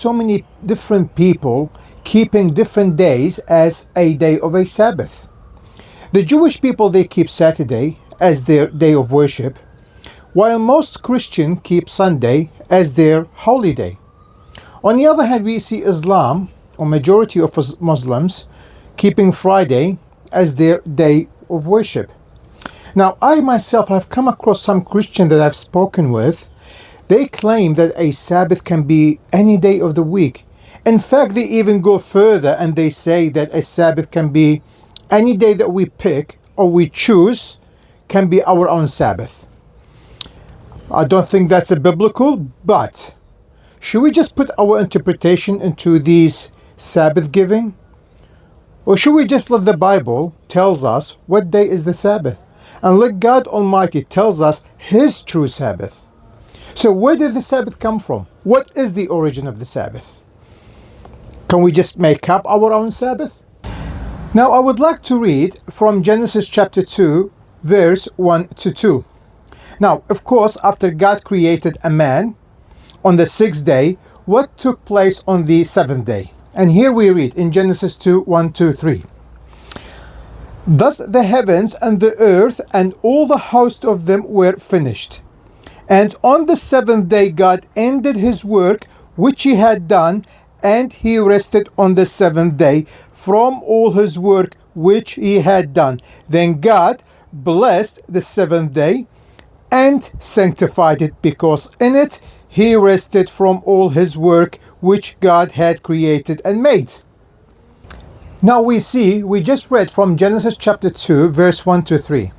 so many different people keeping different days as a day of a Sabbath? The Jewish people, they keep Saturday as their day of worship, while most Christians keep Sunday as their holiday. On the other hand, we see Islam, or majority of Muslims, keeping Friday as their day of worship. Now, I myself have come across some Christians that I've spoken with. They claim that a Sabbath can be any day of the week. In fact, they even go further and they say that a Sabbath can be any day that we pick or we choose can be our own Sabbath. I don't think that's a biblical, but should we just put our interpretation into these Sabbath giving? Or should we just let the Bible tells us what day is the Sabbath? And let God Almighty tells us His true Sabbath. So where did the Sabbath come from? What is the origin of the Sabbath? Can we just make up our own Sabbath? Now I would like to read from Genesis chapter 2, verse 1 to 2. Now, of course, after God created a man on the sixth day, what took place on the seventh day? And here we read in Genesis 2, 1, 2, 3. Thus the heavens and the earth and all the host of them were finished. And on the seventh day God ended his work which he had done, and he rested on the seventh day from all his work which he had done. Then God blessed the seventh day and sanctified it, because in it he rested from all his work which God had created and made. Now we just read from Genesis chapter 2, verse 1 to 3,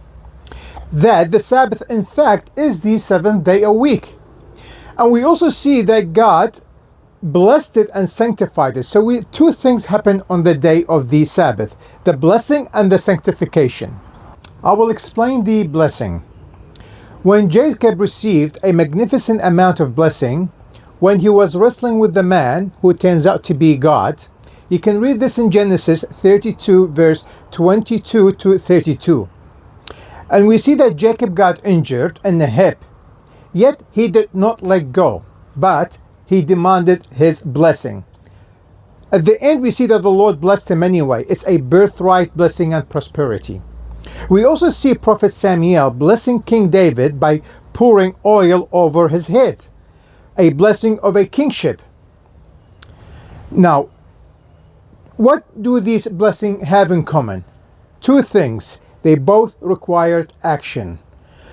that the Sabbath in fact is the seventh day a week. And we also see that God blessed it and sanctified it. So two things happen on the day of the Sabbath: the blessing and the sanctification. I will explain the blessing. When Jacob received a magnificent amount of blessing, when he was wrestling with the man who turns out to be God, you can read this in Genesis 32, verse 22 to 32. And we see that Jacob got injured in the hip, yet he did not let go, but he demanded his blessing. At the end, we see that the Lord blessed him anyway. It's a birthright blessing and prosperity. We also see Prophet Samuel blessing King David by pouring oil over his head, a blessing of a kingship. Now, what do these blessings have in common? Two things. They both required action.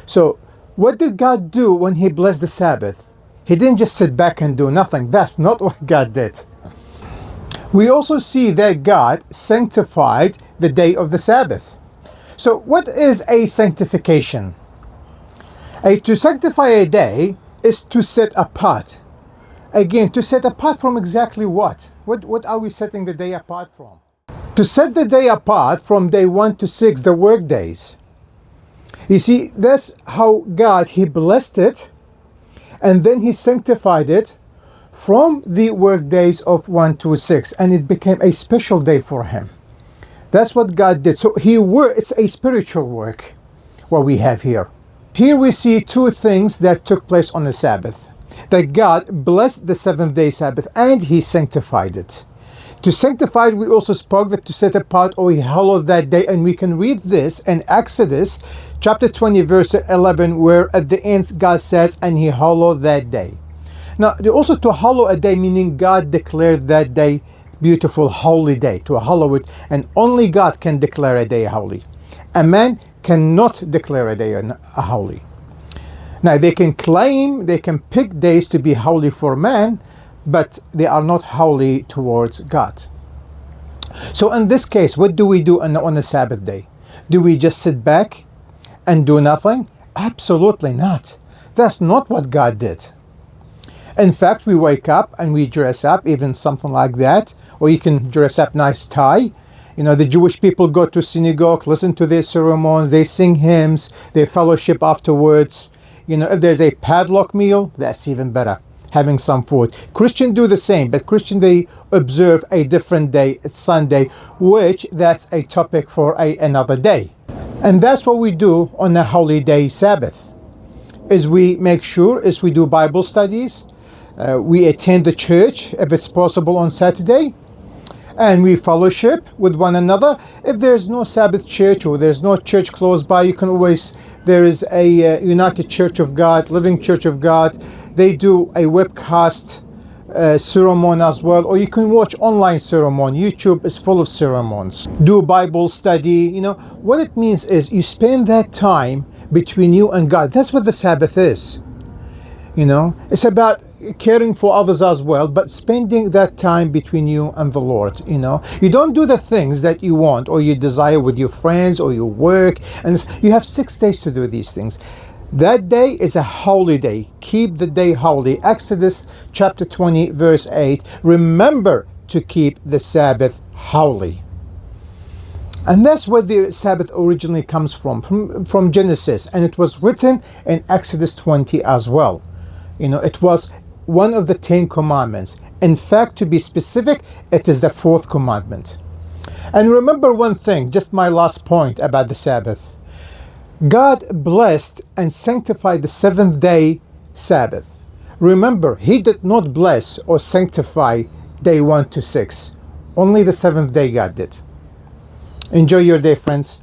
So, what did God do when He blessed the Sabbath? He didn't just sit back and do nothing. That's not what God did. We also see that God sanctified the day of the Sabbath. So, what is a sanctification? To sanctify a day is to set apart. Again, to set apart from exactly what? What are we setting the day apart from? To set the day apart from day 1 to 6, the work days. You see, that's how God, He blessed it, and then He sanctified it from the work days of 1 to 6, and it became a special day for Him. That's what God did. So it's a spiritual work, what we have here. Here we see two things that took place on the Sabbath. That God blessed the seventh day Sabbath and He sanctified it. To sanctify it, we also spoke that to set apart, or He hallowed that day. And we can read this in Exodus chapter 20, verse 11, where at the end God says, and He hallowed that day. Now, also to hallow a day, meaning God declared that day beautiful, holy day, to hallow it. And only God can declare a day holy. A man cannot declare a day a holy. Now, they can pick days to be holy for man, but they are not holy towards God. So in this case, what do we do on the Sabbath day? Do we just sit back and do nothing? Absolutely not. That's not what God did. In fact, we wake up and we dress up, even something like that, or you can dress up nice tie. You know, the Jewish people go to synagogue, listen to their sermons, they sing hymns, they fellowship afterwards. You know, if there's a padlock meal, that's even better, having some food. Christians do the same, but Christians, they observe a different day. It's Sunday, which that's a topic for another day. And that's what we do on the holy day Sabbath, is we make sure, as we do Bible studies, We attend the church if it's possible on Saturday, and we fellowship with one another. If there's no Sabbath church or there's no church close by, you can always, there is a United Church of God, Living Church of God. They do a webcast ceremony as well, or you can watch online ceremony. YouTube is full of ceremonies. Do Bible study. You know what it means is you spend that time between you and God. That's what the Sabbath is. You know, it's about caring for others as well, but spending that time between you and the Lord. You know, you don't do the things that you want or you desire with your friends or your work, and you have 6 days to do these things. That day is a holy day. Keep the day holy. Exodus chapter 20 verse 8. Remember to keep the Sabbath holy. And that's where the Sabbath originally comes from Genesis, and it was written in Exodus 20 as well. You know, it was one of the 10 commandments. In fact, to be specific, it is the 4th commandment. And remember one thing, just my last point about the Sabbath. God blessed and sanctified the 7th day Sabbath. Remember, He did not bless or sanctify day 1 to 6. Only the 7th day God did. Enjoy your day, friends.